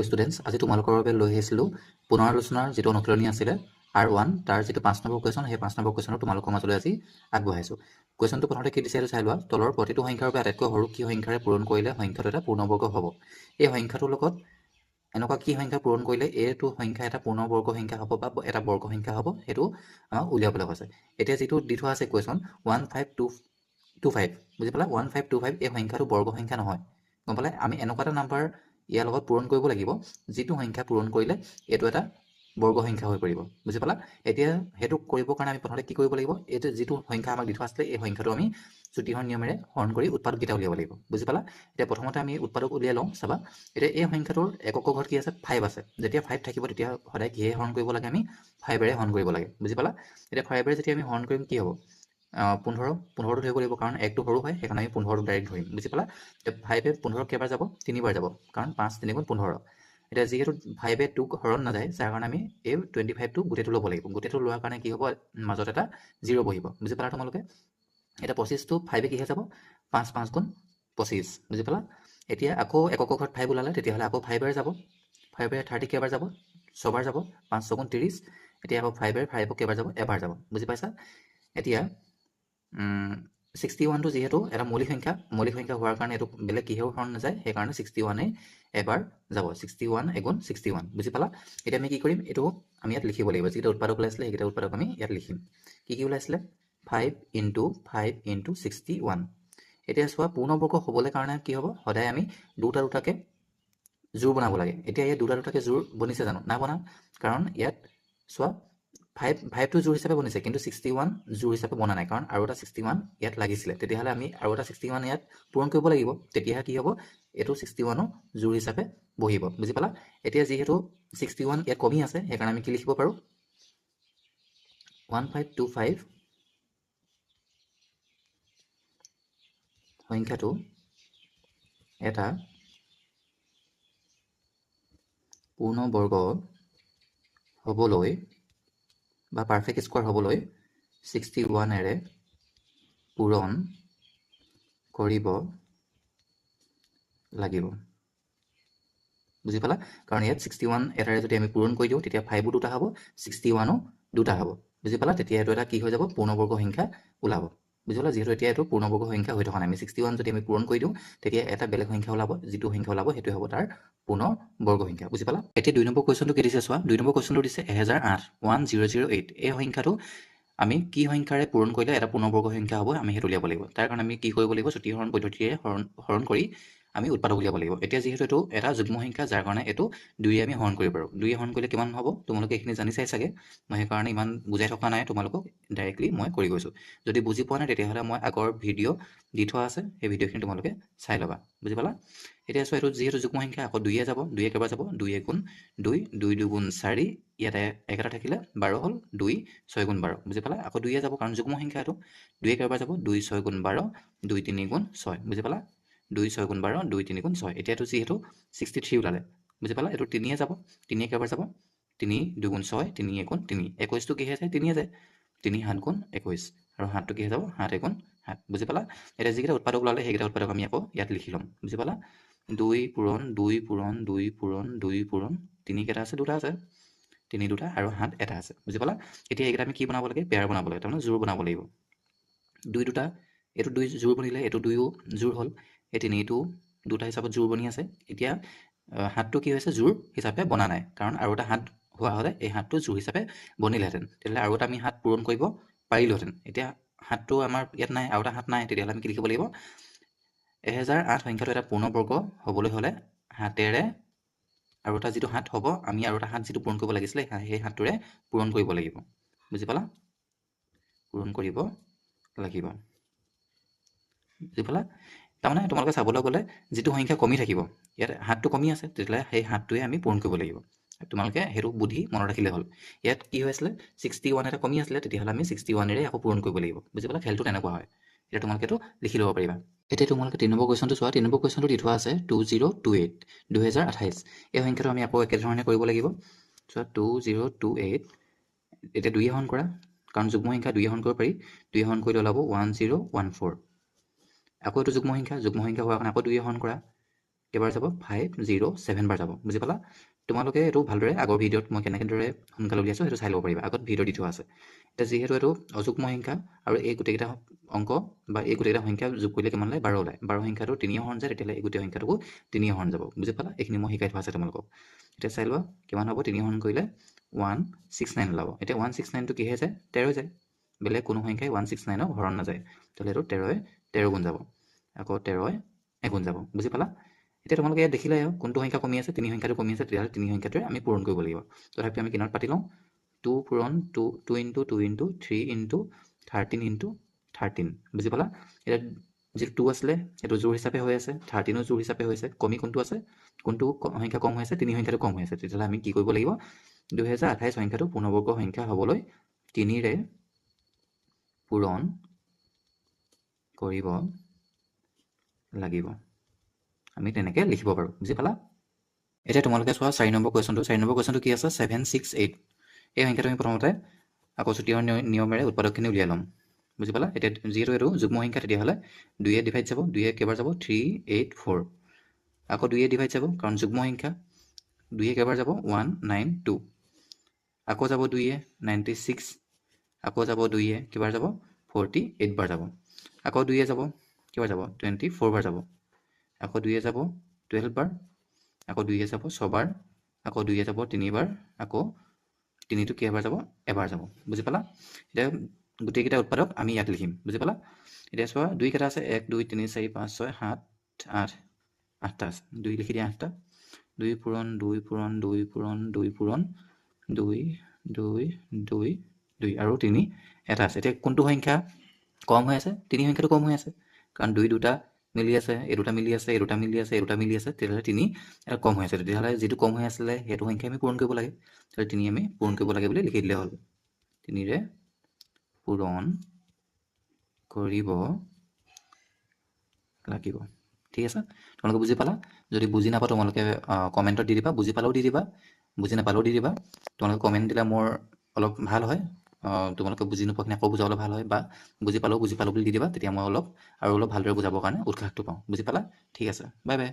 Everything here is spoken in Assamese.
হেল্ল' ষ্টুডেণ্টছ, আজি তোমালোকৰ বাবে লৈ আহিছিলোঁ পুনৰালোচনাৰ যিটো অনুশীলনী আছিলে R1 তাৰ যিটো 5 নম্বৰ কুৱেশ্যন, সেই 5 নম্বৰ কুৱেশ্যনটো তোমালোকৰ মাজলৈ আজি আগবঢ়াইছোঁ। কুৱেশ্যনটো প্ৰথমতে কি দিছে সেইটো চাই লোৱা। তলৰ প্ৰতিটো সংখ্যাৰ বাবে আটাইতকৈ সৰু কি সংখ্যাৰে পূৰণ কৰিলে সংখ্যাটো এটা পূৰ্ণবৰ্গ হ'ব। এই সংখ্যাটোৰ লগত এনেকুৱা কি সংখ্যা পূৰণ কৰিলে এইটো সংখ্যা এটা পূৰ্ণবৰ্গ সংখ্যা হ'ব বা এটা বৰ্গ সংখ্যা হ'ব, সেইটো আমাক উলিয়াবলৈ কৈছে। এতিয়া যিটো দি থোৱা আছে কুৱেশ্যন 15225, বুজি পালা? 1525 এই সংখ্যাটো বৰ্গ সংখ্যা নহয়, গম পালে? আমি এনেকুৱা এটা নাম্বাৰ ইয়াৰ লগত পূৰণ কৰিব লাগিব যিটো সংখ্যা পূৰণ কৰিলে এইটো এটা বৰ্গ সংখ্যা হৈ পৰিব, বুজি পালা? এতিয়া সেইটো কৰিবৰ কাৰণে আমি প্ৰথমতে কি কৰিব লাগিব, এইটো যিটো সংখ্যা আমাক দি থোৱা আছিলে এই সংখ্যাটো আমি চুটিহৰ নিয়মেৰে হৰণ কৰি উৎপাদককেইটা উলিয়াব লাগিব, বুজি পালা? এতিয়া প্ৰথমতে আমি উৎপাদক উলিয়াই লওঁ। চাবা, এতিয়া এই সংখ্যাটোৰ একক ঘৰত কি আছে? 5 আছে। যেতিয়া 5 থাকিব তেতিয়া সদায় কিহে হৰণ কৰিব লাগে? আমি 5ৰে হৰণ কৰিব লাগে, বুজি পালা? এতিয়া 5ৰে যেতিয়া আমি হৰণ কৰিম কি হ'ব? 15টো ধৰিব লাগিব, কাৰণ 1টো সৰু হয়, সেইকাৰণে আমি 15টো ডাইৰেক্ট ধৰিম, বুজি পালা? এতিয়া 5এ 15 কেইবাৰ যাব? 3বাৰ যাব, কাৰণ 5 3 গুণ 15। এতিয়া যিহেতু 5এ 2ক হৰণ নাযায়, যাৰ কাৰণে আমি এই 25টো গোটেইটো ল'ব লাগিব। গোটেইটো লোৱাৰ কাৰণে কি হ'ব? মাজত এটা 0 বহিব, বুজি পালা তোমালোকে? এতিয়া 25টো 5এ কিহে যাব? 5 5 গুণ 25, বুজি পালা? এতিয়া আকৌ একক ঘৰত 5 ওলালে, তেতিয়াহ'লে আকৌ 5বাৰ যাব। 5এ 30 কেইবাৰ যাব? 6বাৰ যাব। 5 6 গুণ 30। এতিয়া আকৌ 5এ 5ক কেইবাৰ যাব? এবাৰ যাব, বুজি পাইছা? এতিয়া 61টো যিহেতু এটা মৌলিক সংখ্যা হোৱাৰ কাৰণে এইটো বেলেগ কিহেও হৰণ নাযায়, সেইকাৰণে 61এ এবাৰ যাব। 61 এগুণ 61, বুজি পালা? এতিয়া আমি কি কৰিম? এইটো আমি ইয়াত লিখিব লাগিব। যিকেইটা উৎপাদক ওলাইছিলে সেইকেইটা উৎপাদক আমি ইয়াত লিখিম। কি ওলাইছিলে? 5 × 5 × 61। এতিয়া চোৱা, পূৰ্ণবৰ্গ হ'বলৈ কাৰণে কি হ'ব? সদায় আমি দুটা দুটাকৈ জোৰ বনাব লাগে। এতিয়া ইয়াত দুটা দুটাকৈ জোৰ বনিছে জানো? নাই বনা, কাৰণ ইয়াত চোৱা 5টো জোৰ হিচাপে বনিছে, কিন্তু 61 জোৰ হিচাপে বনা নাই, কাৰণ আৰু এটা 61 ইয়াত লাগিছিলে। তেতিয়াহ'লে আমি আৰু এটা 61 ইয়াত পূৰণ কৰিব লাগিব, তেতিয়াহে কি হ'ব? এইটো 61ও জোৰ হিচাপে বহিব, বুজি পালা? এতিয়া যিহেতু 61 ইয়াত কমি আছে, সেইকাৰণে আমি কি লিখিব পাৰোঁ? 1525 সংখ্যাটো এটা পূৰ্ণবৰ্গ হ'বলৈ বা পাৰফেক্ট স্কোৱাৰ হ'বলৈ 61এৰে পূৰণ কৰিব লাগিব, বুজি পালা? কাৰণ ইয়াত 61 এটাৰে যদি আমি পূৰণ কৰি দিওঁ, তেতিয়া 5ও দুটা হ'ব, 61ও দুটা হ'ব, বুজি পালা? তেতিয়া এইটো এটা কি হৈ যাব? পূৰ্ণবৰ্গ সংখ্যা ওলাব, বুজি পালা? যিহেতু এতিয়া এইটো পূৰ্ণবৰ্গ সংখ্যা হৈ থকা নাই, আমি 61 যদি আমি পূৰণ কৰি দিওঁ, তেতিয়া এটা বেলেগ সংখ্যা ওলাব, যিটো সংখ্যা ওলাব সেইটোৱে হ'ব তাৰ পূৰ্ণবৰ্গ সংখ্যা, বুজি পালা? এতিয়া 2 নম্বৰ কুৱেশ্যনটো কি দিছে চোৱা। 2 নম্বৰ কুৱেশ্যনটো দিছে 1008, 1008। এই সংখ্যাটো আমি কি সংখ্যাৰে পূৰণ কৰিলে এটা পূৰ্ণবৰ্গ সংখ্যা হ'ব, আমি সেইটো উলিয়াব লাগিব। তাৰ কাৰণে আমি কি কৰিব লাগিব? চুটিহৰণ পদ্ধতিৰে হৰণ কৰি আমি উৎপাদক উলিয়াব লাগিব। এতিয়া যিহেতু এইটো এটা যুগ্ম সংখ্যা, যাৰ কাৰণে এইটো 2ৰে আমি হৰণ কৰিব পাৰোঁ। 2ৰে হৰণ কৰিলে কিমান হ'ব? তোমালোকে এইখিনি জানি চাই চাগে, মই সেইকাৰণে ইমান বুজাই থকা নাই তোমালোকক, ডাইৰেক্টলি মই কৰি গৈছোঁ। যদি বুজি পোৱা নাই তেতিয়াহ'লে মই আগৰ ভিডিঅ' দি থোৱা আছে, সেই ভিডিঅ'খিনি তোমালোকে চাই ল'বা, বুজি পালা? এতিয়া চোৱা, এইটো যিহেতু যুগ্ম সংখ্যা, আকৌ 2য়ে যাব। 2য়ে কেইবাৰ যাব? 2 গুণ 2, 2 2 গুণ 4, ইয়াতে 1 এটা থাকিলে 12 হ'ল, 2 6 গুণ 12, বুজি পালা? আকৌ 2য়ে যাব, কাৰণ যুগ্ম সংখ্যা এইটো। 2য়ে কেইবাৰ যাব? 2 6 গুণ 12, 2 3 গুণ 6, বুজি পালা? 2 6 গুণ 12, 2 3 গুণ 6। এতিয়াতো যিহেতু 63 ওলালে, বুজি পালা? এইটো 3য়ে যাব। 3য়ে কেইবাৰ যাব? 3 2 গুণ 6, 3 গুণ 3, 21টো কিহে যায়? 3য়ে যায়। 3 7 গুণ 21, আৰু 7টো কিহে যাব? 7 গুণ 7, বুজি পালা? এতিয়া যিকেইটা উৎপাদক ওলালে সেইকেইটা উৎপাদক আমি আকৌ ইয়াত লিখি ল'ম, বুজি পালা? 2 পূৰণ 2 পূৰণ 2 পূৰণ 2 পূৰণ 3 কেইটা আছে? দুটা আছে। 3 দুটা, আৰু 7 এটা আছে, বুজি পালা? এতিয়া এইকেইটা আমি কি বনাব লাগে? পেয়াৰ বনাব লাগে, তাৰমানে জোৰ বনাব লাগিব। 2 দুটা, এইটো 2 জোৰ বনিলে, এইটো 2ও জোৰ হ'ল, এই 3টো দুটা হিচাপত জোৰ বনি আছে। এতিয়া 7টো কি হৈছে? জোৰ হিচাপে বনা নাই, কাৰণ আৰু এটা 7 হোৱা হ'লে এই 7টো জোৰ হিচাপে বনিলেহেঁতেন, তেতিয়াহ'লে আৰু এটা আমি 7 পূৰণ কৰিব পাৰিলোহেঁতেন। এতিয়া 7টো আমাৰ ইয়াত নাই, আৰু এটা 7 নাই, তেতিয়াহ'লে আমি কি লিখিব লাগিব? 1008 সংখ্যাটো এটা পূৰ্ণবৰ্গ হ'বলৈ হ'লে 7এৰে আৰু এটা যিটো 7 হ'ব, আমি আৰু এটা 7 যিটো পূৰণ কৰিব লাগিছিলে সেই 7টোৰে পূৰণ কৰিব লাগিব, বুজি পালা? পূৰণ কৰিব লাগিব, বুজি পালা? তাৰমানে তোমালোকে চাবলৈ গ'লে যিটো সংখ্যা কমি থাকিব, ইয়াত 7টো কমি আছে, তেতিয়াহ'লে সেই 7টোৱে আমি পূৰণ কৰিব লাগিব। তোমালোকে সেইটো বুদ্ধি মনত ৰাখিলে হ'ল। ইয়াত কি হৈ আছিলে? 61 এটা কমি আছিলে, তেতিয়াহ'লে আমি 61এৰে আকৌ পূৰণ কৰিব লাগিব, বুজি পালা? খেলটো তেনেকুৱা হয়। এতিয়া তোমালোকে এইটো লিখি ল'ব পাৰিবা। এতিয়া তোমালোকে 3 নম্বৰ কুৱেশ্যনটো চোৱা। 3 নম্বৰ কুৱেশ্যনটো দি থোৱা আছে 2028, 2028। এই সংখ্যাটো আমি আকৌ একেধৰণে কৰিব লাগিব। চোৱা, 2028, এতিয়া 2য়ে হৰণ কৰা, কাৰণ যুগ্ম সংখ্যা 2য়ে হৰণ কৰিব পাৰি। 2য়ে হৰণ কৰিলে ওলাব 1014। আকৌ এইটো যুগ্ম সংখ্যা হোৱাৰ কাৰণে আকৌ 2য়ে হৰণ কৰা, কেইবাৰ যাব 507 বাৰ যাব বুজি পালা তোমালোকে এইটো ভালদৰে আগৰ ভিডিঅ'ত মই কেনেদৰে সোনকালে উলিয়াইছোঁ সেইটো চাই ল'ব পাৰিবা আগত ভিডিঅ' দি থোৱা আছে এতিয়া যিহেতু এইটো অযুগ্ম সংখ্যা আৰু এই গোটেইকেইটা অংক বা এই গোটেইকেইটা সংখ্যা যোগ কৰিলে কিমান ওলায় 12 ওলায় 12 সংখ্যাটো 3 হৰণ যায় তেতিয়াহ'লে এই গোটেই সংখ্যাটোকো 3 হৰণ যাব বুজি পালা এইখিনি মই শিকাই থোৱা আছে তোমালোকক এতিয়া চাই লোৱা কিমান হ'ব 3 হৰণ কৰিলে 169 ওলাব এতিয়া 169টো কিহে যায় 13 যায় বেলেগ কোনো সংখ্যাই 169ক হৰণ নাযায় তাহলে এইটো 13 গুণ যাব আকৌ 13 এগুণ যাব বুজি পালা এতিয়া তোমালোকে ইয়াত দেখিলে কোনটো সংখ্যা কমি আছে 3 সংখ্যাটো কমি আছে তেতিয়াহ'লে 3 সংখ্যাটোৱে আমি পূৰণ কৰিব লাগিব তথাপি আমি কিনাৰত পাতি লওঁ 2 পূৰণ 2 ইনটু 2 ইনটু 3 ইনটু 13 ইনটু 13 বুজি পালা এতিয়া যিটো 2 আছিলে সেইটো জোৰ হিচাপে হৈ আছে 13ও জোৰ হিচাপে হৈছে কমি কোনটো আছে কোনটো সংখ্যা কম হৈ আছে 3 সংখ্যাটো কম হৈ আছে তেতিয়াহ'লে আমি কি কৰিব লাগিব 2028 সংখ্যাটো পূৰ্ণবৰ্গ সংখ্যা হ'বলৈ 3ৰে পূৰণ কৰিব লাগিব আমি তেনেকৈ লিখিব পাৰোঁ বুজি পালা এতিয়া তোমালোকে চোৱা 4 নম্বৰ কুৱেশ্যনটো কি আছে 768 এই সংখ্যাটো আমি প্ৰথমতে আকৌ চুতীয়ৰ নিয়মেৰে উৎপাদকখিনি উলিয়াই ল'ম বুজি পালা এতিয়া যিহেতু এইটো যুগ্ম সংখ্যা তেতিয়াহ'লে 2 ডিভাইড যাব 2 কেইবাৰ যাব 384 আকৌ 2 ডিভাইড যাব কাৰণ যুগ্ম সংখ্যা 2 কেইবাৰ যাব 192 আকৌ যাব 2 96 আকৌ যাব 2 কেইবাৰ যাব 48 বাৰ যাব আকৌ 2 যাব কেইবাৰ যাব 24 বাৰ যাব আকৌ 2 যাব 12 বাৰ আকৌ 2 যাব 6 বাৰ আকৌ 2 যাব 3 বাৰ আকৌ 3টো কেইবাৰ যাব এবাৰ যাব বুজি পালা এতিয়া গোটেইকেইটা উৎপাদক আমি ইয়াত লিখিম বুজি পালা এতিয়া চোৱা 2 কেইটা আছে 1 2 3 4 5 6 7 8 8টা আছে 2 লিখি দিয়া 8টা 2 পূৰণ 2 পূৰণ 2 পূৰণ 2 পূৰণ 2 2 2 2 আৰু 3 এটা আছে এতিয়া কোনটো সংখ্যা কম হৈ আছে 3 সংখ্যাটো কম হৈ আছে কাৰণ 2 দুটা মিলি আছে এই দুটা মিলি আছে এই দুটা মিলি আছে এই দুটা মিলি আছে তেতিয়াহ'লে 3 এটা কম হৈ আছে তেতিয়াহ'লে যিটো কম হৈ আছিলে সেইটো সংখ্যা আমি পূৰণ কৰিব লাগে তেতিয়াহ'লে 3 আমি পূৰণ কৰিব লাগে বুলি লিখি দিলে হ'ল 3ৰে পূৰণ কৰিব লাগিব ঠিক আছে তোমালোকে বুজি পালা যদি বুজি নাপা তোমালোকে কমেণ্টত দি দিবা বুজি পালেও দি দিবা বুজি নাপালেও দি দিবা তোমালোকে কমেণ্ট দিলে মোৰ অলপ ভাল হয় তোমালোকে বুজি নোপোৱাখিনি আকৌ বুজাবলৈ ভাল হয় বা বুজি পালেও বুলি দি দিবা তেতিয়া মই অলপ ভালদৰে বুজাবৰ কাৰণে উৎসাহটো পাওঁ বুজি পালা ঠিক আছে বাই বাই